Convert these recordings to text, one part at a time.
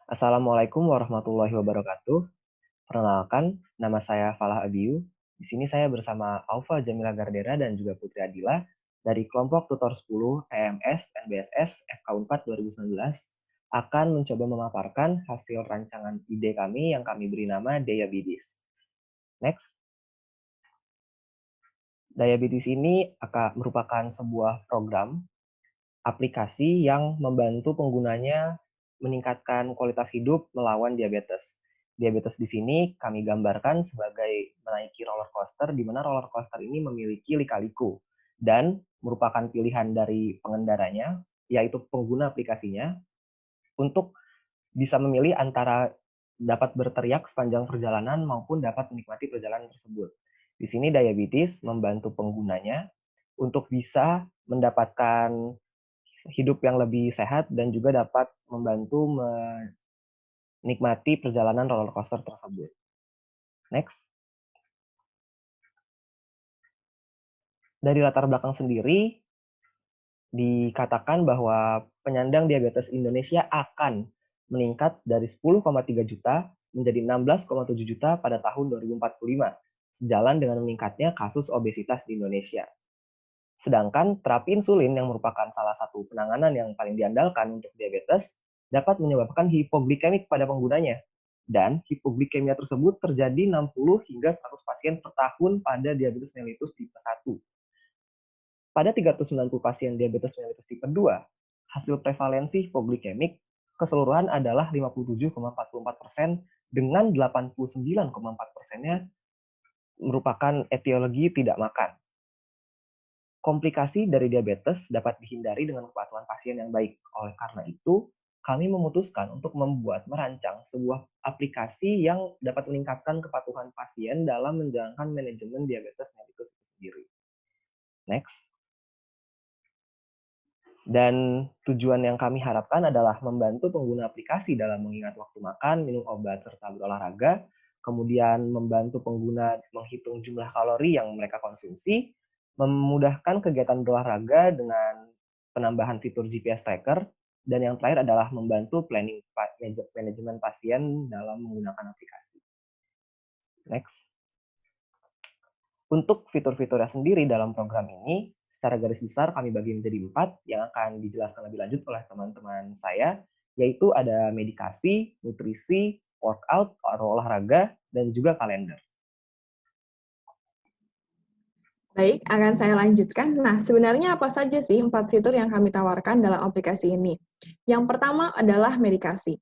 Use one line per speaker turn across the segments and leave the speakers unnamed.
Assalamualaikum warahmatullahi wabarakatuh. Perkenalkan, nama saya Falah Abiyu. Di sini saya bersama Aufa Jamila Gardera dan juga Putri Adila dari kelompok tutor 10 EMS NBSS FK4 2019 akan mencoba memaparkan hasil rancangan ide kami yang kami beri nama Diabetes. Next. Diabetes ini akan merupakan sebuah program aplikasi yang membantu penggunanya meningkatkan kualitas hidup melawan diabetes. Diabetes di sini kami gambarkan sebagai menaiki roller coaster, di mana roller coaster ini memiliki lika-liku dan merupakan pilihan dari pengendaranya, yaitu pengguna aplikasinya, untuk bisa memilih antara dapat berteriak sepanjang perjalanan maupun dapat menikmati perjalanan tersebut. Di sini Diabetes membantu penggunanya untuk bisa mendapatkan hidup yang lebih sehat dan juga dapat membantu menikmati perjalanan roller coaster tersebut. Next. Dari latar belakang sendiri, dikatakan bahwa penyandang diabetes Indonesia akan meningkat dari 10,3 juta menjadi 16,7 juta pada tahun 2045, sejalan dengan meningkatnya kasus obesitas di Indonesia. Sedangkan terapi insulin yang merupakan salah satu penanganan yang paling diandalkan untuk diabetes dapat menyebabkan hipoglikemik pada penggunanya. Dan hipoglikemia tersebut terjadi 60 hingga 100 pasien per tahun pada diabetes mellitus tipe 1. Pada 390 pasien diabetes mellitus tipe 2, hasil prevalensi hipoglikemik keseluruhan adalah 57,44% dengan 89,4%-nya merupakan etiologi tidak makan. Komplikasi dari diabetes dapat dihindari dengan kepatuhan pasien yang baik. Oleh karena itu, kami memutuskan untuk merancang sebuah aplikasi yang dapat meningkatkan kepatuhan pasien dalam menjalankan manajemen diabetes mellitus itu sendiri. Next. Dan tujuan yang kami harapkan adalah membantu pengguna aplikasi dalam mengingat waktu makan, minum obat, serta berolahraga, kemudian membantu pengguna menghitung jumlah kalori yang mereka konsumsi, memudahkan kegiatan berolahraga dengan penambahan fitur GPS tracker, dan yang terakhir adalah membantu planning manajemen pasien dalam menggunakan aplikasi. Next. Untuk fitur-fiturnya sendiri dalam program ini, secara garis besar kami bagi menjadi 4 yang akan dijelaskan lebih lanjut oleh teman-teman saya, yaitu ada medikasi, nutrisi, workout, olahraga, dan juga kalender.
Baik, akan saya lanjutkan. Nah, sebenarnya apa saja sih 4 fitur yang kami tawarkan dalam aplikasi ini? Yang pertama adalah medikasi,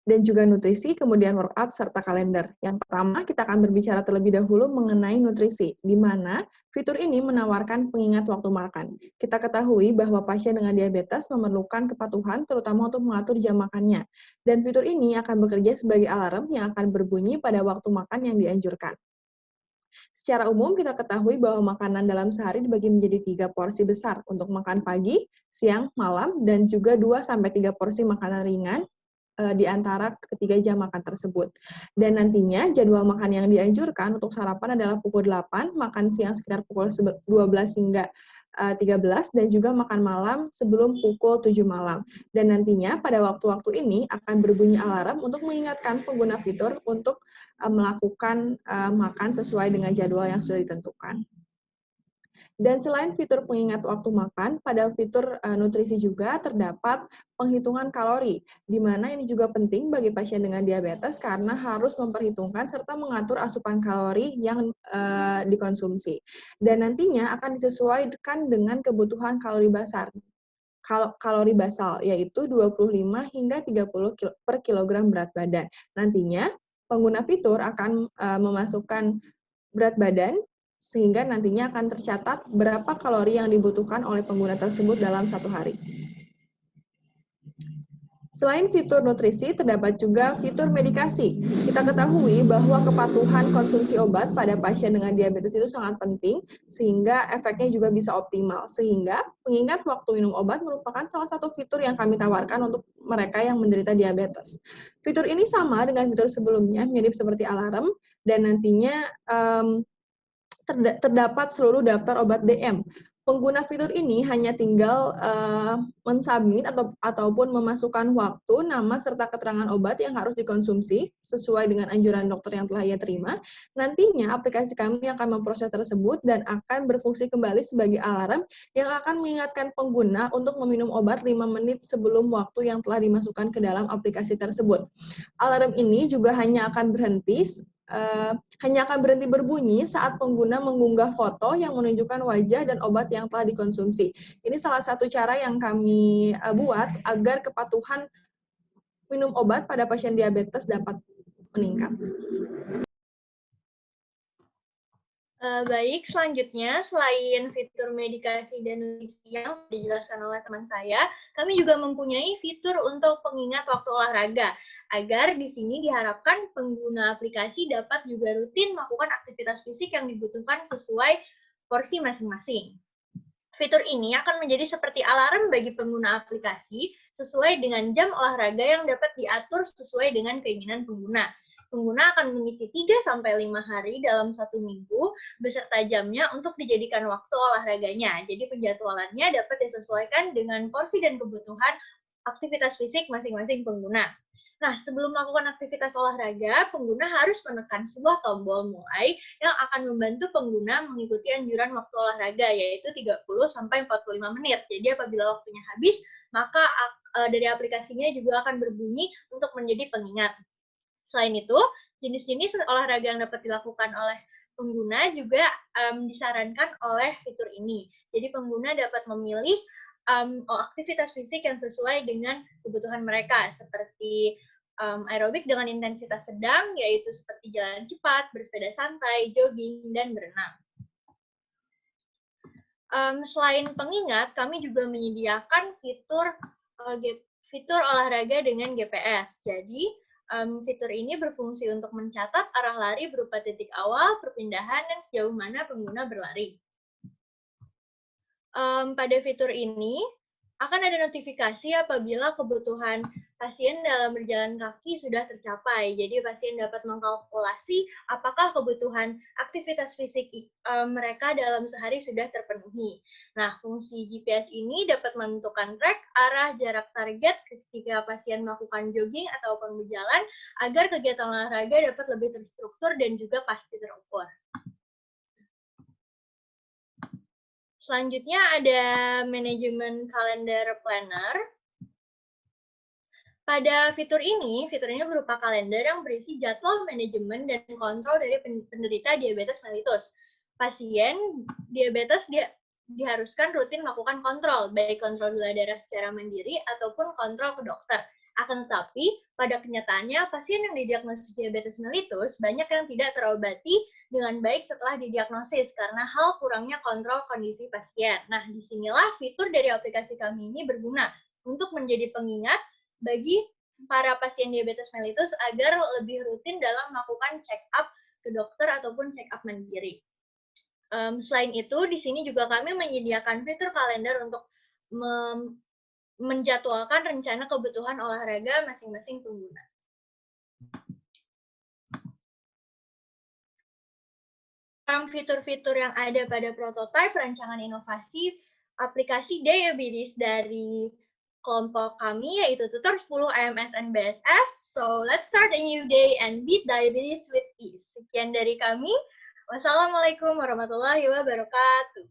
dan juga nutrisi, kemudian workout, serta kalender. Yang pertama, kita akan berbicara terlebih dahulu mengenai nutrisi, di mana fitur ini menawarkan pengingat waktu makan. Kita ketahui bahwa pasien dengan diabetes memerlukan kepatuhan, terutama untuk mengatur jam makannya. Dan fitur ini akan bekerja sebagai alarm yang akan berbunyi pada waktu makan yang dianjurkan. Secara umum, kita ketahui bahwa makanan dalam sehari dibagi menjadi 3 porsi besar untuk makan pagi, siang, malam, dan juga 2-3 porsi makanan ringan di antara ketiga jam makan tersebut. Dan nantinya jadwal makan yang dianjurkan untuk sarapan adalah pukul 8, makan siang sekitar pukul 12 hingga 13, dan juga makan malam sebelum pukul 7 malam. Dan nantinya pada waktu-waktu ini akan berbunyi alarm untuk mengingatkan pengguna fitur untuk melakukan makan sesuai dengan jadwal yang sudah ditentukan. Dan selain fitur pengingat waktu makan, pada fitur nutrisi juga terdapat penghitungan kalori, di mana ini juga penting bagi pasien dengan diabetes karena harus memperhitungkan serta mengatur asupan kalori yang dikonsumsi. Dan nantinya akan disesuaikan dengan kebutuhan kalori basal, yaitu 25 hingga 30 per kilogram berat badan. Nantinya, pengguna fitur akan memasukkan berat badan, sehingga nantinya akan tercatat berapa kalori yang dibutuhkan oleh pengguna tersebut dalam 1 hari. Selain fitur nutrisi, terdapat juga fitur medikasi. Kita ketahui bahwa kepatuhan konsumsi obat pada pasien dengan diabetes itu sangat penting, sehingga efeknya juga bisa optimal. Sehingga pengingat waktu minum obat merupakan salah satu fitur yang kami tawarkan untuk mereka yang menderita diabetes. Fitur ini sama dengan fitur sebelumnya, mirip seperti alarm, dan nantinya terdapat seluruh daftar obat DM. Pengguna fitur ini hanya tinggal mensubmit ataupun memasukkan waktu, nama, serta keterangan obat yang harus dikonsumsi sesuai dengan anjuran dokter yang telah ia terima. Nantinya aplikasi kami akan memproses tersebut dan akan berfungsi kembali sebagai alarm yang akan mengingatkan pengguna untuk meminum obat 5 menit sebelum waktu yang telah dimasukkan ke dalam aplikasi tersebut. Alarm ini juga hanya akan berhenti berbunyi saat pengguna mengunggah foto yang menunjukkan wajah dan obat yang telah dikonsumsi. Ini salah satu cara yang kami buat agar kepatuhan minum obat pada pasien diabetes dapat meningkat.
Baik, selanjutnya selain fitur medikasi dan nutrisi yang sudah dijelaskan oleh teman saya, kami juga mempunyai fitur untuk pengingat waktu olahraga, agar di sini diharapkan pengguna aplikasi dapat juga rutin melakukan aktivitas fisik yang dibutuhkan sesuai porsi masing-masing. Fitur ini akan menjadi seperti alarm bagi pengguna aplikasi sesuai dengan jam olahraga yang dapat diatur sesuai dengan keinginan pengguna. Pengguna akan mengisi 3-5 hari dalam 1 minggu beserta jamnya untuk dijadikan waktu olahraganya. Jadi penjadwalannya dapat disesuaikan dengan porsi dan kebutuhan aktivitas fisik masing-masing pengguna. Nah, sebelum melakukan aktivitas olahraga, pengguna harus menekan sebuah tombol mulai yang akan membantu pengguna mengikuti anjuran waktu olahraga, yaitu 30-45 menit. Jadi apabila waktunya habis, maka dari aplikasinya juga akan berbunyi untuk menjadi pengingat. Selain itu, jenis-jenis olahraga yang dapat dilakukan oleh pengguna juga disarankan oleh fitur ini. Jadi pengguna dapat memilih aktivitas fisik yang sesuai dengan kebutuhan mereka, seperti aerobik dengan intensitas sedang, yaitu seperti jalan cepat, bersepeda santai, jogging, dan berenang. Selain pengingat, kami juga menyediakan fitur olahraga dengan GPS. Jadi, fitur ini berfungsi untuk mencatat arah lari berupa titik awal, perpindahan, dan sejauh mana pengguna berlari. Pada fitur ini, akan ada notifikasi apabila kebutuhan pasien dalam berjalan kaki sudah tercapai. Jadi pasien dapat mengkalkulasi apakah kebutuhan aktivitas fisik mereka dalam sehari sudah terpenuhi. Nah, fungsi GPS ini dapat menentukan track arah jarak target ketika pasien melakukan jogging ataupun berjalan agar kegiatan olahraga dapat lebih terstruktur dan juga pasti terukur. Selanjutnya ada manajemen kalender planner. Pada fitur ini berupa kalender yang berisi jadwal manajemen dan kontrol dari penderita diabetes mellitus. Pasien diabetes diharuskan rutin melakukan kontrol, baik kontrol gula darah secara mandiri ataupun kontrol ke dokter. Akan tetapi, pada kenyataannya, pasien yang didiagnosis diabetes mellitus banyak yang tidak terobati dengan baik setelah didiagnosis karena hal kurangnya kontrol kondisi pasien. Nah, disinilah fitur dari aplikasi kami ini berguna untuk menjadi pengingat bagi para pasien diabetes mellitus agar lebih rutin dalam melakukan check up ke dokter ataupun check up mandiri. Selain itu, di sini juga kami menyediakan fitur kalender untuk menjadwalkan rencana kebutuhan olahraga masing-masing pengguna. Fitur-fitur yang ada pada prototipe rancangan inovasi aplikasi diabetes dari kelompok kami yaitu tutor 10 AMS and BSS. So, let's start a new day and beat diabetes with ease. Sekian dari kami. Wassalamualaikum warahmatullahi wabarakatuh.